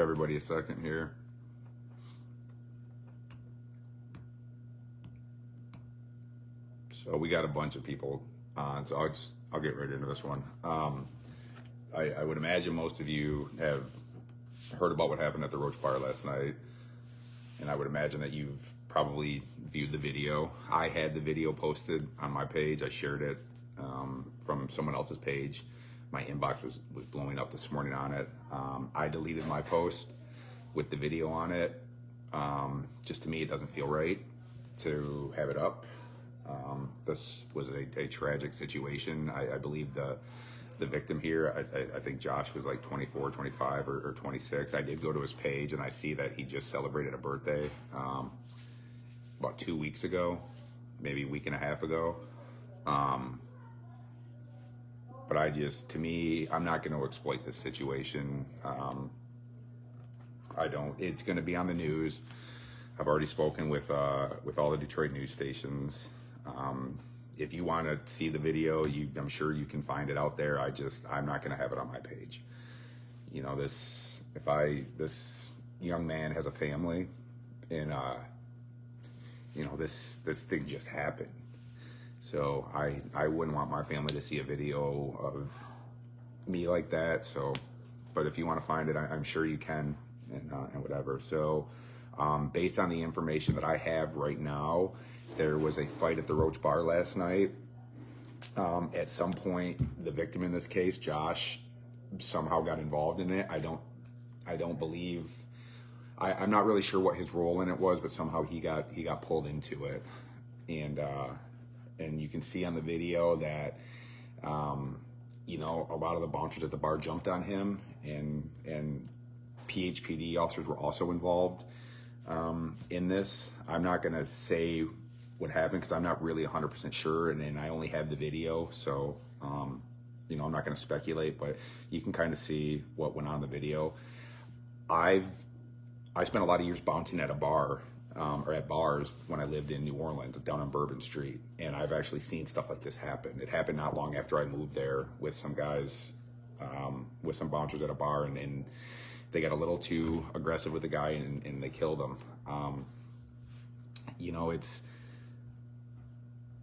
everybody a second here. So we got a bunch of people on, so I'll get right into this one. I would imagine most of you have heard about what happened at the Roche Bar last night, and I would imagine that you've probably viewed the video. I had the video posted on my page. I shared it from someone else's page. My inbox was blowing up this morning on it. I deleted my post with the video on it. Just to me, it doesn't feel right to have it up. This was a tragic situation. I believe the victim here, I think Josh was like 24, 25, or 26. I did go to his page and I see that he just celebrated a birthday about 2 weeks ago, maybe a week and a half ago. But to me, I'm not going to exploit this situation. It's going to be on the news. I've already spoken with all the Detroit news stations. If you want to see the video, I'm sure you can find it out there. I'm not going to have it on my page. You know, this young man has a family, and you know, this thing just happened. So I wouldn't want my family to see a video of me like that. So, but if you want to find it, I'm sure you can, and whatever. So, based on the information that I have right now, there was a fight at the Roche Bar last night. At some point, the victim in this case, Josh, somehow got involved in it. I don't believe. I'm not really sure what his role in it was, but somehow he got pulled into it, and you can see on the video that you know, a lot of the bouncers at the bar jumped on him, and PHPD officers were also involved in this. I'm not going to say what happened because I'm not really 100% sure, and I only have the video, so you know, I'm not going to speculate, but you can kind of see what went on in the video. I spent a lot of years bouncing at a bar or at bars when I lived in New Orleans, down on Bourbon Street, and I've actually seen stuff like this happen. It happened not long after I moved there with some guys, with some bouncers at a bar, and they got a little too aggressive with the guy, and they killed him. You know,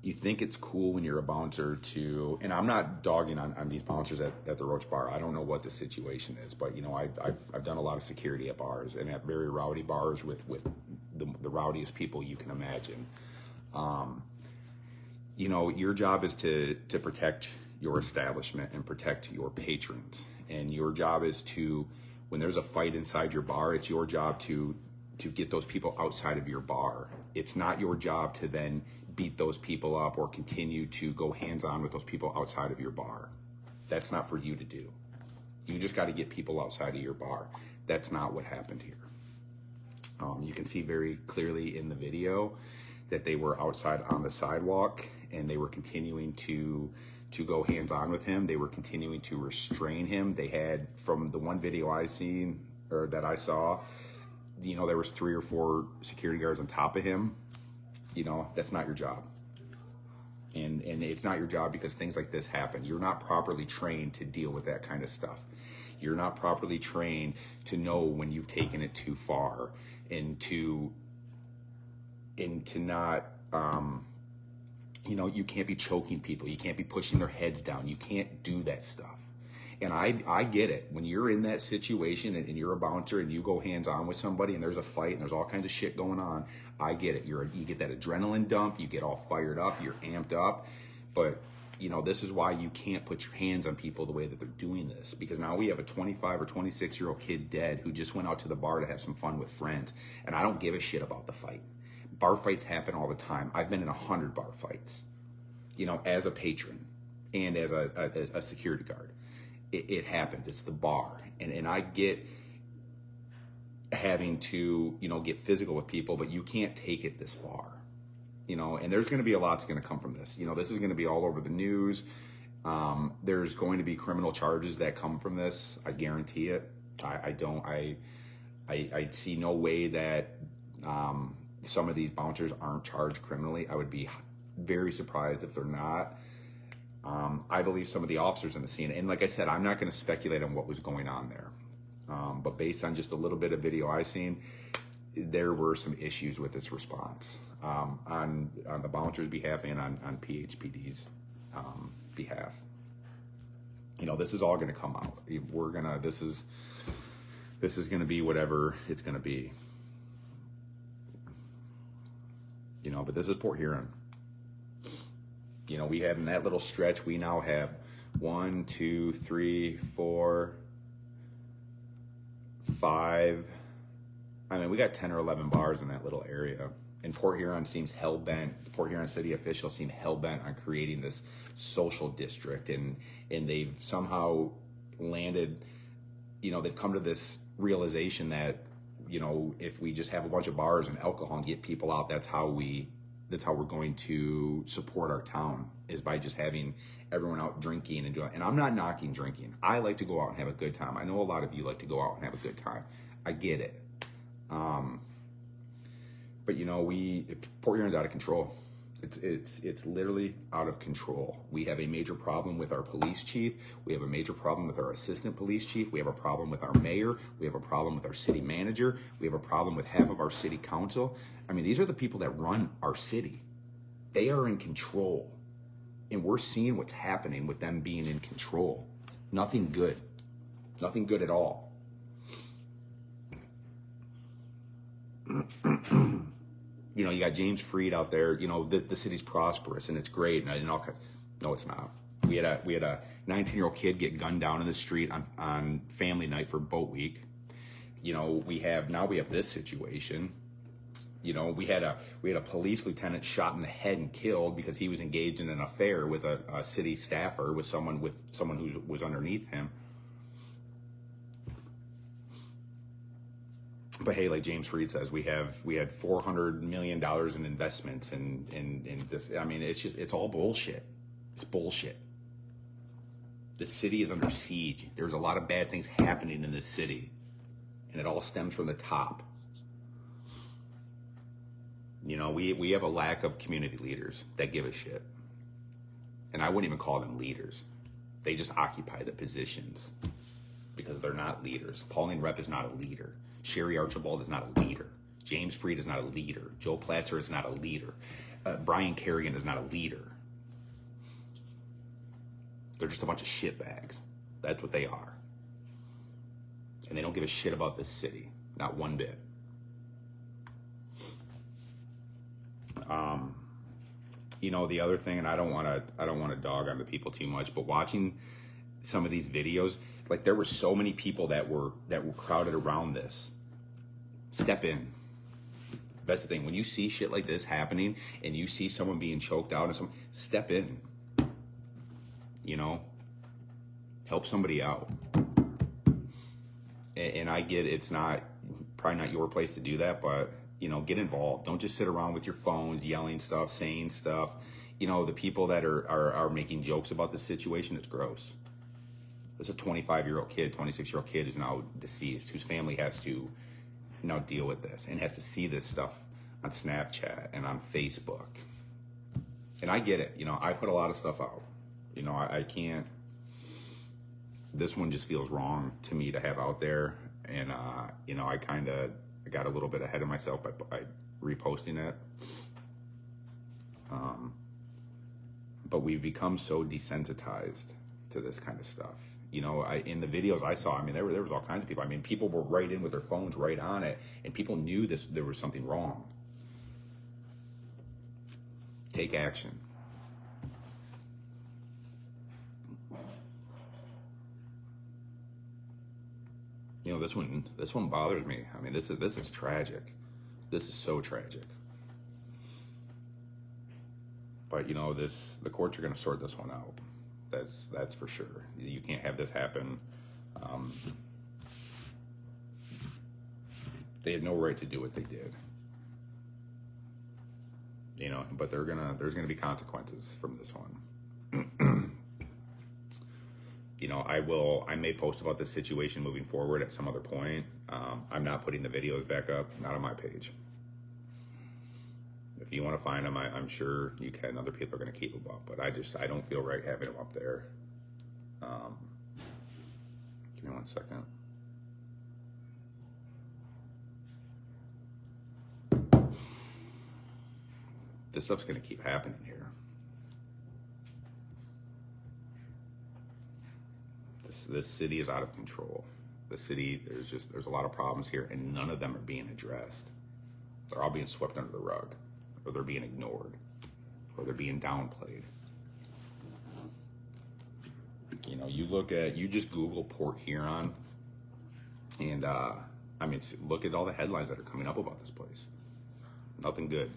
you think it's cool when you're a bouncer to, and I'm not dogging on these bouncers at the Roach Bar. I don't know what the situation is, but you know, I've done a lot of security at bars and at very rowdy bars with the rowdiest people you can imagine. You know, your job is to protect your establishment and protect your patrons, and your job is to, when there's a fight inside your bar, it's your job to get those people outside of your bar. It's not your job to then beat those people up or continue to go hands-on with those people outside of your bar. That's not for you to do. You just got to get people outside of your bar. That's not what happened here. You can see very clearly in the video that they were outside on the sidewalk, and they were continuing to go hands-on with him. They were continuing to restrain him. They had, from the one video I seen, or that I saw, you know, there was 3 or 4 security guards on top of him. You know, that's not your job. And it's not your job because things like this happen. You're not properly trained to deal with that kind of stuff. You're not properly trained to know when you've taken it too far, and to not, you know, you can't be choking people. You can't be pushing their heads down. You can't do that stuff. And I get it. When you're in that situation and you're a bouncer and you go hands-on with somebody and there's a fight and there's all kinds of shit going on, I get it. You get that adrenaline dump. You get all fired up. You're amped up. But, you know, this is why you can't put your hands on people the way that they're doing this. Because now we have a 25 or 26-year-old kid dead who just went out to the bar to have some fun with friends. And I don't give a shit about the fight. Bar fights happen all the time. I've been in 100 bar fights, you know, as a patron and as a security guard. It happens. It's the bar. And I get having to, you know, get physical with people, but you can't take it this far, you know, and there's going to be a lot that's going to come from this. You know, this is going to be all over the news. There's going to be criminal charges that come from this. I guarantee it. I see no way that some of these bouncers aren't charged criminally. I would be very surprised if they're not. I believe some of the officers in the scene, and like I said, I'm not going to speculate on what was going on there. But based on just a little bit of video I seen, there were some issues with its response on the bouncers' behalf and on PHPD's behalf. You know, this is all going to come out. This is going to be whatever it's going to be. You know, but this is Port Huron. You know, we have in that little stretch, we now have 1, 2, 3, 4, 5. I mean, we got 10 or 11 bars in that little area. And Port Huron seems hell-bent, the Port Huron city officials seem hell-bent on creating this social district. And they've somehow landed, you know, they've come to this realization that, you know, if we just have a bunch of bars and alcohol and get people out, that's how we're going to support our town, is by just having everyone out drinking and doing. And I'm not knocking drinking. I like to go out and have a good time. I know a lot of you like to go out and have a good time. I get it. But you know, Port Huron's out of control. It's literally out of control. We have a major problem with our police chief. We have a major problem with our assistant police chief. We have a problem with our mayor. We have a problem with our city manager. We have a problem with half of our city council. I mean, these are the people that run our city. They are in control. And we're seeing what's happening with them being in control. Nothing good. Nothing good at all. You know, you got James Freed out there. You know, the city's prosperous and it's great and all kinds. No, it's not. We had a 19-year-old kid get gunned down in the street on family night for boat week. You know, we have this situation. You know, we had a police lieutenant shot in the head and killed because he was engaged in an affair with a city staffer, with someone who was underneath him. But hey, like James Freed says, we had $400 million in investments in this. I mean, it's all bullshit. It's bullshit. The city is under siege. There's a lot of bad things happening in this city, and it all stems from the top. You know, we have a lack of community leaders that give a shit. And I wouldn't even call them leaders. They just occupy the positions because they're not leaders. Pauline Rep is not a leader. Sherry Archibald is not a leader. James Freed is not a leader. Joe Platzer is not a leader. Brian Kerrigan is not a leader. They're just a bunch of shitbags. That's what they are. And they don't give a shit about this city. Not one bit. You know, the other thing, and I don't want to dog on the people too much, but watching some of these videos, like there were so many people that were crowded around this. Step in. That's the thing. When you see shit like this happening and you see someone being choked out, step in. You know, help somebody out. And I get it's probably not your place to do that, but you know, get involved. Don't just sit around with your phones yelling stuff, saying stuff. You know, the people that are making jokes about the situation, it's gross. There's a 25-year-old kid, 26-year-old kid who's now deceased, whose family has to now deal with this and has to see this stuff on Snapchat and on Facebook. And I get it. You know, I put a lot of stuff out. You know, I can't. This one just feels wrong to me to have out there. And, you know, I got a little bit ahead of myself by reposting it. But we've become so desensitized to this kind of stuff. You know, in the videos I saw, I mean, there was all kinds of people. I mean, people were right in with their phones right on it, and people knew there was something wrong. Take action. You know, this one bothers me. I mean, this is tragic. This is so tragic. But you know, the courts are going to sort this one out. That's for sure. You can't have this happen. They had no right to do what they did. You know, but there's gonna be consequences from this one. You know, I may post about this situation moving forward at some other point. I'm not putting the videos back up, not on my page. If you want to find them, I'm sure you can. Other people are going to keep them up, but I don't feel right having them up there. Give me 1 second. this stuff's going to keep happening here. This city is out of control. The city, there's a lot of problems here, and none of them are being addressed. They're all being swept under the rug, or they're being ignored, or they're being downplayed. You know, you just Google Port Huron, and I mean, look at all the headlines that are coming up about this place. Nothing good.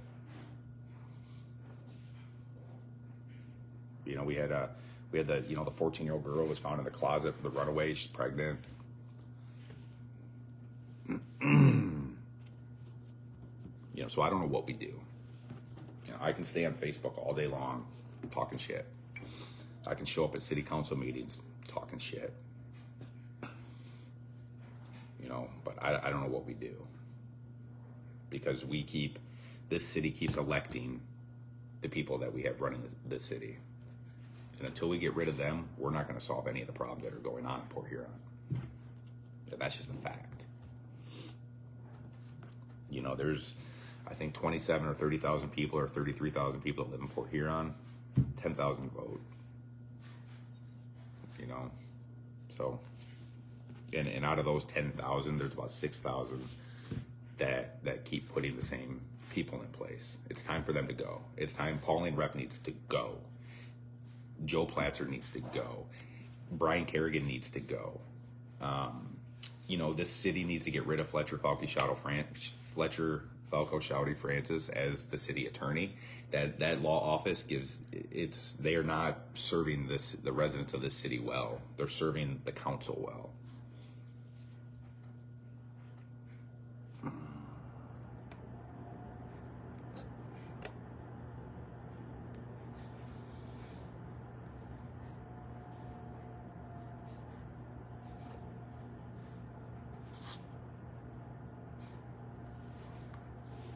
You know, we had the 14-year-old girl was found in the closet, the runaway, she's pregnant. You know, so I don't know what we do. You know, I can stay on Facebook all day long talking shit. I can show up at city council meetings talking shit. You know, but I don't know what we do. Because this city keeps electing the people that we have running the city. And until we get rid of them, we're not going to solve any of the problems that are going on in Port Huron. And that's just a fact. You know, there's, I think, 27 or 30,000 people or 33,000 people that live in Port Huron. 10,000 vote. You know, so, and out of those 10,000, there's about 6,000 that keep putting the same people in place. It's time for them to go. It's time. Pauline Rep needs to go. Joe Platzer needs to go. Brian Kerrigan needs to go. You know, this city needs to get rid of Fletcher Falco Shouty Francis as the city attorney. That law office they are not serving the residents of this city well. They're serving the council well.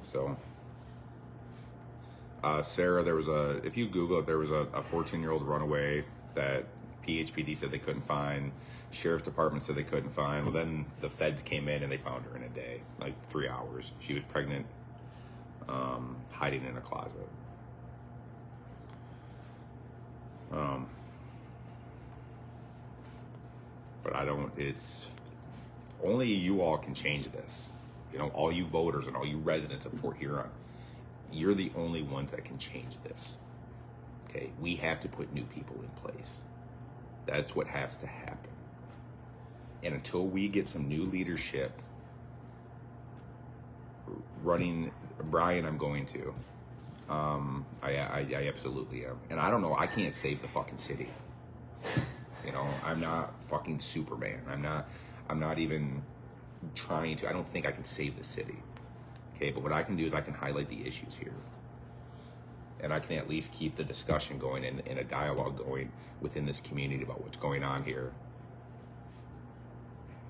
So, Sarah, if you Google it, there was a 14-year-old runaway that PHPD said they couldn't find. Sheriff's Department said they couldn't find. Well, then the feds came in and they found her in a day, like 3 hours. She was pregnant, hiding in a closet. But it's only you all can change this. You know, all you voters and all you residents of Port Huron, you're the only ones that can change this. Okay, we have to put new people in place. That's what has to happen. And until we get some new leadership running, Brian, I'm going to. I absolutely am. And I don't know, I can't save the fucking city. You know, I'm not fucking Superman. I'm not even trying to. I don't think I can save the city. Okay, but what I can do is I can highlight the issues here. And I can at least keep the discussion going and a dialogue going within this community about what's going on here.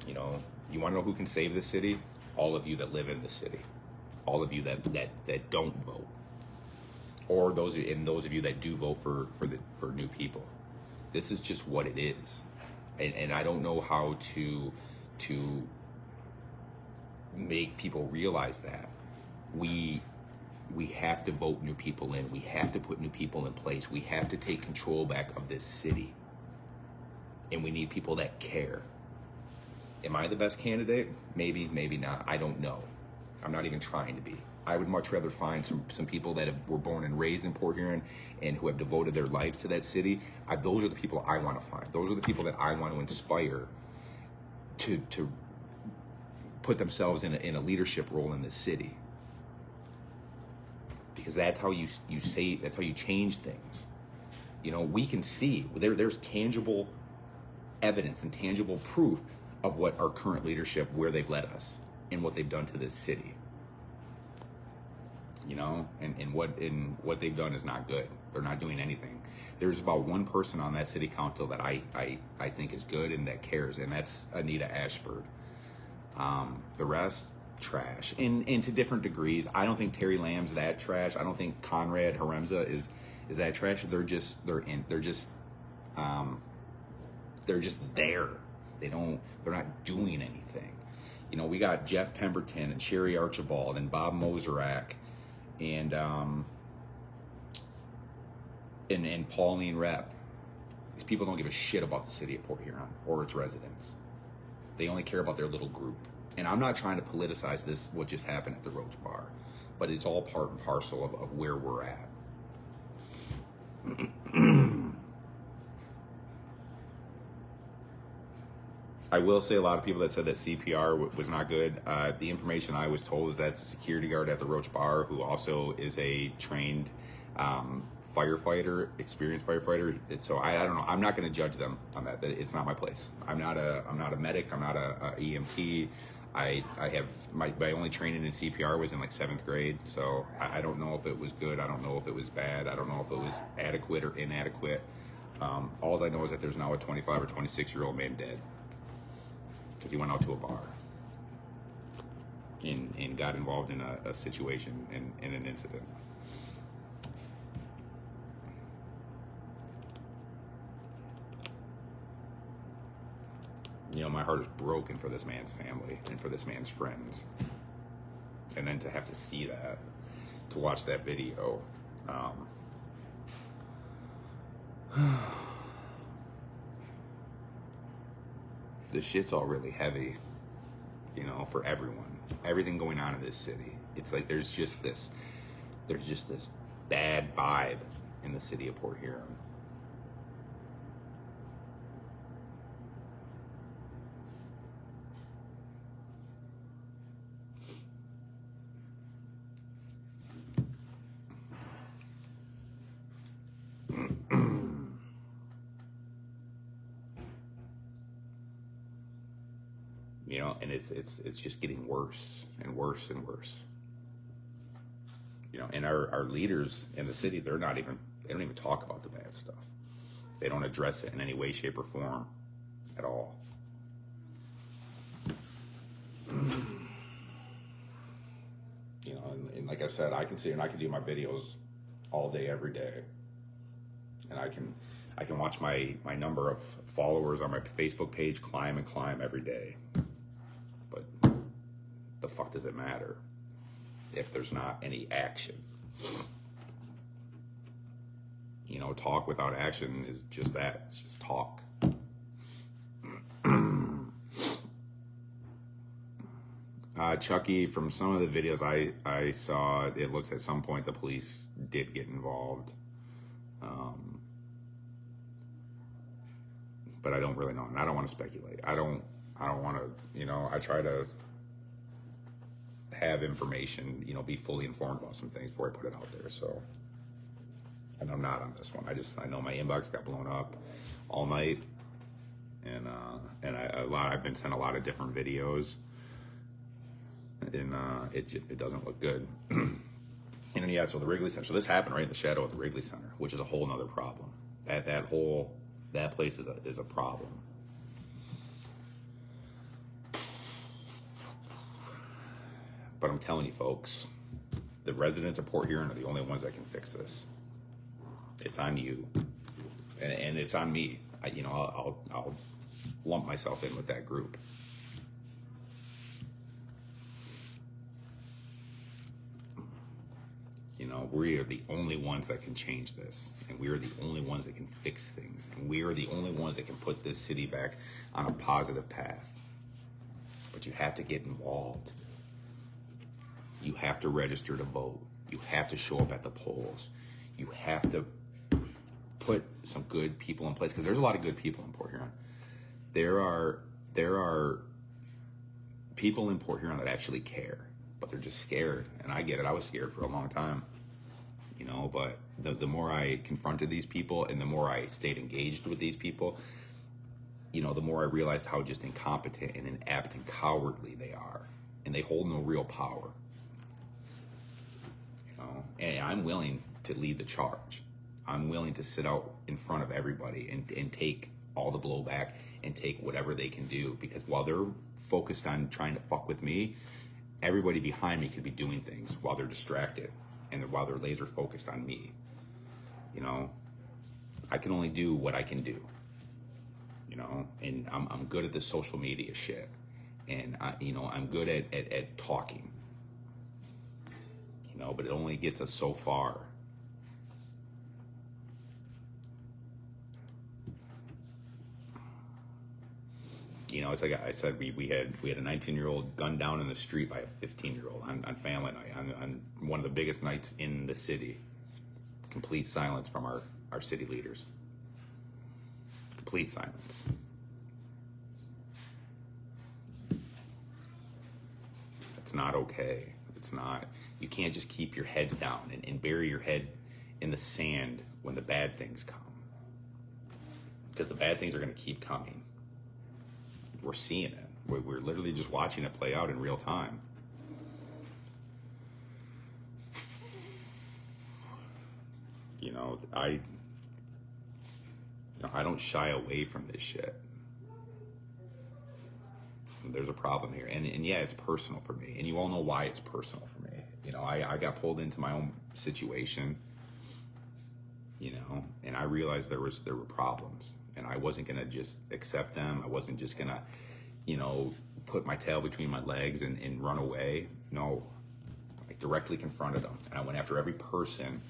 You know, you want to know who can save the city? All of you that live in the city. All of you that don't vote. Or those of you that do vote for new people. This is just what it is. And I don't know how to make people realize that. We have to vote new people in. We have to put new people in place. We have to take control back of this city. And we need people that care. Am I the best candidate? Maybe, maybe not. I don't know. I'm not even trying to be. I would much rather find some people that were born and raised in Port Huron and who have devoted their lives to that city. Those are the people I want to find. Those are the people that I want to inspire to put themselves in a leadership role in this city. Because that's how that's how you change things. You know, we can see there's tangible evidence and tangible proof of what our current leadership, where they've led us and what they've done to this city. You know, and what they've done is not good. They're not doing anything. There's about one person on that city council that I think is good and that cares, and that's Anita Ashford. The rest, trash. And to different degrees. I don't think Terry Lamb's that trash. I don't think Conrad Haremza is that trash. They're just there. They're not doing anything. You know, we got Jeff Pemberton and Sherry Archibald and Bob Moserak and and Pauline Rep. These people don't give a shit about the city of Port Huron or its residents. They only care about their little group. And I'm not trying to politicize this, what just happened at the Roche Bar, but it's all part and parcel of where we're at. I will say a lot of people that said that CPR was not good. The information I was told is that's a security guard at the Roche Bar who also is a trained firefighter, experienced firefighter. So I don't know. I'm not going to judge them on that. It's not my place. I'm not a medic. I'm not a EMT. I have my only training in CPR was in like 7th grade. So I don't know if it was good. I don't know if it was bad. I don't know if it was adequate or inadequate. All I know is that there's now a 25 or 26-year-old man dead because he went out to a bar and got involved in a situation in an incident. You know, my heart is broken for this man's family and for this man's friends. And then to have to see that, to watch that video, this shit's all really heavy, you know, for everyone. Everything going on in this city. It's like there's just this bad vibe in the city of Port Huron. You know, and it's just getting worse and worse and worse. You know, and our leaders in the city, they don't even talk about the bad stuff. They don't address it in any way, shape, or form at all. You know, and like I said, I can sit here and I can do my videos all day, every day. And I can watch my number of followers on my Facebook page climb and climb every day. But the fuck does it matter if there's not any action? You know, talk without action is just that. It's just talk. Chucky, from some of the videos I saw, it looks at some point the police did get involved. But I don't really know, and I don't want to speculate. I don't want to, you know, I try to have information, you know, be fully informed about some things before I put it out there. So, and I'm not on this one. I know my inbox got blown up all night, and I've been sent a lot of different videos, and it doesn't look good. And then, yeah, so the Wrigley Center. So this happened right in the shadow of the Wrigley Center, which is a whole nother problem. That place is a problem. But I'm telling you, folks, the residents of Port Huron are the only ones that can fix this. It's on you, and it's on me. I'll lump myself in with that group. You know, we are the only ones that can change this, and we are the only ones that can fix things, and we are the only ones that can put this city back on a positive path. But you have to get involved. You have to register to vote. You have to show up at the polls. You have to put some good people in place, because there's a lot of good people in Port Huron. There are people in Port Huron that actually care, but they're just scared, and I get it. I was scared for a long time, you know, but the more I confronted these people and the more I stayed engaged with these people, you know, the more I realized how just incompetent and inept and cowardly they are, and they hold no real power. And I'm willing to lead the charge. I'm willing to sit out in front of everybody and take all the blowback and take whatever they can do, because while they're focused on trying to fuck with me, everybody behind me could be doing things while they're distracted and while they're laser focused on me. You know, I can only do what I can do, you know, and I'm good at the social media shit, and I'm good at talking. You know, but it only gets us so far. You know, it's like I said, we had a 19-year-old gunned down in the street by a 15-year-old on family night, on one of the biggest nights in the city. Complete silence from our city leaders. Complete silence. It's not okay. It's not. You can't just keep your heads down and bury your head in the sand when the bad things come. Because the bad things are going to keep coming. We're seeing it. We're literally just watching it play out in real time. You know, I don't shy away from this shit. There's a problem here. And yeah, it's personal for me. And you all know why it's personal for me. You know, I got pulled into my own situation, you know, and I realized there were problems. And I wasn't going to just accept them. I wasn't just going to, you know, put my tail between my legs and run away. No, I directly confronted them. And I went after every person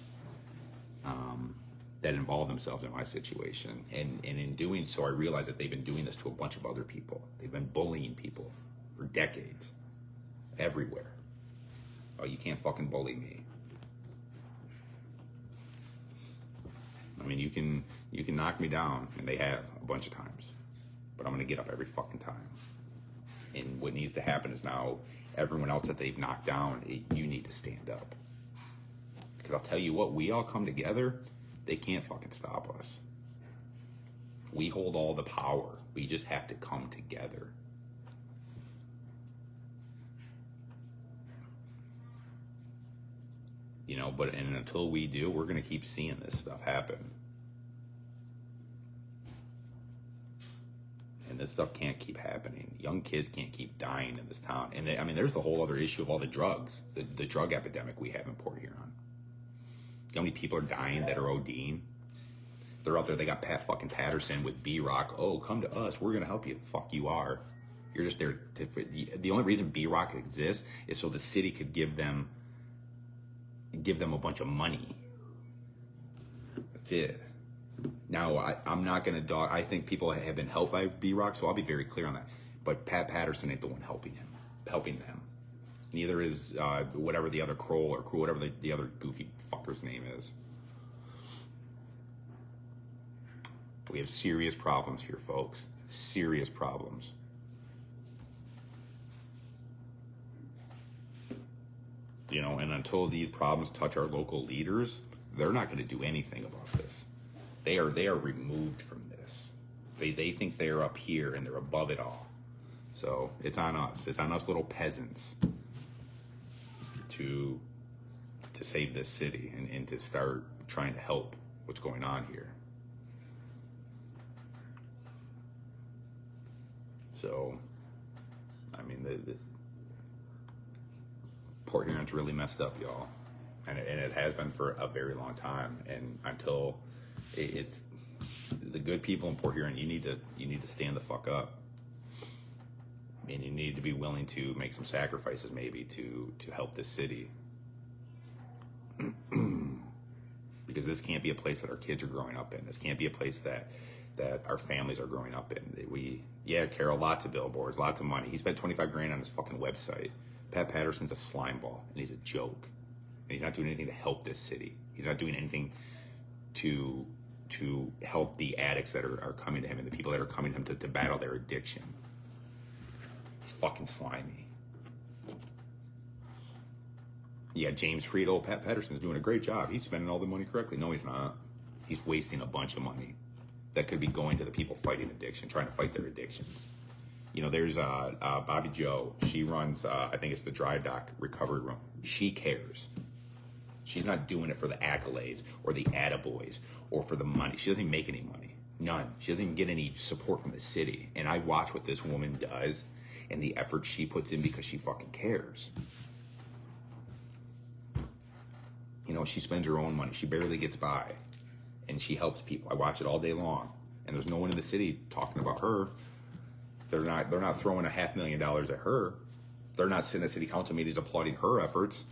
that involved themselves in my situation. And in doing so, I realized that they've been doing this to a bunch of other people. They've been bullying people for decades, everywhere. Oh, you can't fucking bully me. I mean, you can knock me down, and they have a bunch of times, but I'm gonna get up every fucking time. And what needs to happen is now everyone else that they've knocked down, you need to stand up. Because I'll tell you what, we all come together, they can't fucking stop us. We hold all the power. We just have to come together. You know, and until we do, we're going to keep seeing this stuff happen. And this stuff can't keep happening. Young kids can't keep dying in this town. And I mean, there's the whole other issue of all the drugs, the drug epidemic we have in Port Huron. You know how many people are dying that are ODing? They're out there, they got fucking Patterson with B-Rock. Oh, come to us, we're going to help you. Fuck, you are. You're just there. The only reason B-Rock exists is so the city could give them a bunch of money. That's it. Now, I'm not going to dog. I think people have been helped by B-Rock, so I'll be very clear on that. But Pat Patterson ain't the one helping them. Neither is whatever the other Kroll or Crew, whatever the other goofy fucker's name is. We have serious problems here, folks. Serious problems. You know, and until these problems touch our local leaders, they're not going to do anything about this. They are removed from this. They think they're up here and they're above it all. So it's on us. It's on us little peasants to save this city and to start trying to help what's going on here. So, I mean, the Port Huron's really messed up, y'all, and it has been for a very long time. And until it's the good people in Port Huron, you need to stand the fuck up, and you need to be willing to make some sacrifices, maybe to help this city, because this can't be a place that our kids are growing up in. This can't be a place that our families are growing up in. Carol, lots of billboards, lots of money. He spent $25,000 on his fucking website. Pat Patterson's a slime ball, and he's a joke. And he's not doing anything to help this city. He's not doing anything to help the addicts that are coming to him and the people that are coming to him to battle their addiction. He's fucking slimy. Yeah, James Friedel, Pat Patterson's doing a great job. He's spending all the money correctly. No, he's not. He's wasting a bunch of money that could be going to the people fighting addiction, trying to fight their addictions. You know, there's Bobby Joe. She runs, I think it's the Dry Dock Recovery Room. She cares. She's not doing it for the accolades or the attaboys or for the money. She doesn't even make any money. None. She doesn't even get any support from the city. And I watch what this woman does and the effort she puts in because she fucking cares. You know, she spends her own money. She barely gets by. And she helps people. I watch it all day long. And there's no one in the city talking about her. They're not throwing $500,000 at her. They're not sitting at city council meetings applauding her efforts.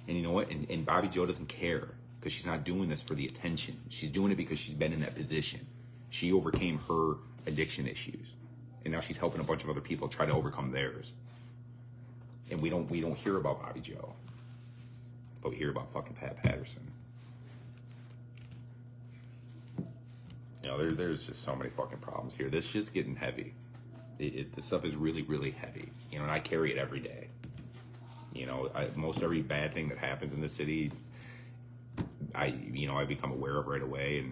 And you know what? And Bobby Joe doesn't care because she's not doing this for the attention. She's doing it because she's been in that position. She overcame her addiction issues. and now she's helping a bunch of other people try to overcome theirs. And we don't hear about Bobby Joe, but we hear about fucking Pat Patterson. You know, there's just so many fucking problems here. This shit's getting heavy. This stuff is really, really heavy. You know, and I carry it every day. You know, most every bad thing that happens in the city, I become aware of right away.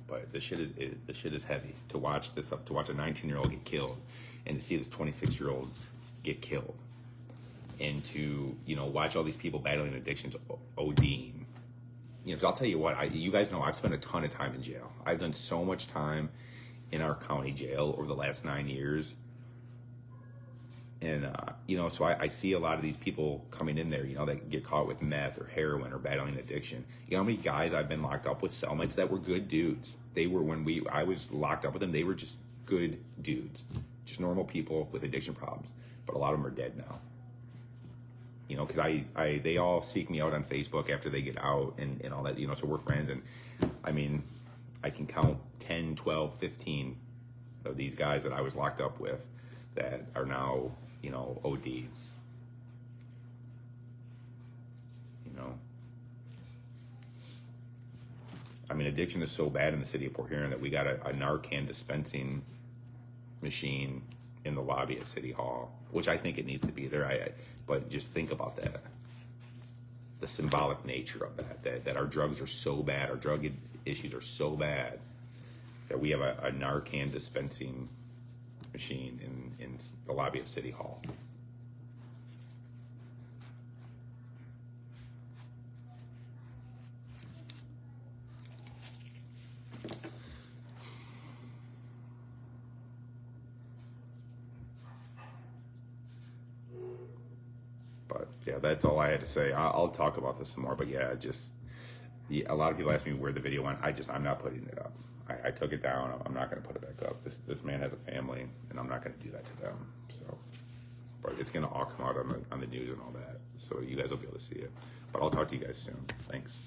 But this shit is heavy. To watch this stuff, to watch a 19-year-old get killed, and to see this 26-year-old get killed, and to, you know, watch all these people battling addictions, ODing. You know, 'cause I'll tell you what, you guys know I've spent a ton of time in jail. I've done so much time in our county jail over the last 9 years. And, you know, so I see a lot of these people coming in there, you know, that get caught with meth or heroin or battling addiction. You know how many guys I've been locked up with, cellmates, that were good dudes? They were, I was locked up with them, they were just good dudes. Just normal people with addiction problems. But a lot of them are dead now. You know, because they all seek me out on Facebook after they get out and all that, you know, so we're friends. And, I mean, I can count 10, 12, 15 of these guys that I was locked up with that are now, you know, OD. You know? I mean, addiction is so bad in the city of Port Huron that we got a Narcan dispensing machine in the lobby at City Hall, which I think it needs to be there. But just think about that. The symbolic nature of that our drugs are so bad, our drug issues are so bad that we have a Narcan dispensing machine in the lobby of City Hall. But yeah, that's all I had to say. I'll talk about this some more, but yeah, a lot of people ask me where the video went. I'm not putting it up. I took it down. I'm not going to put it back up. This man has a family, and I'm not going to do that to them. So, but it's going to all come out on the news and all that. So you guys will be able to see it. But I'll talk to you guys soon. Thanks.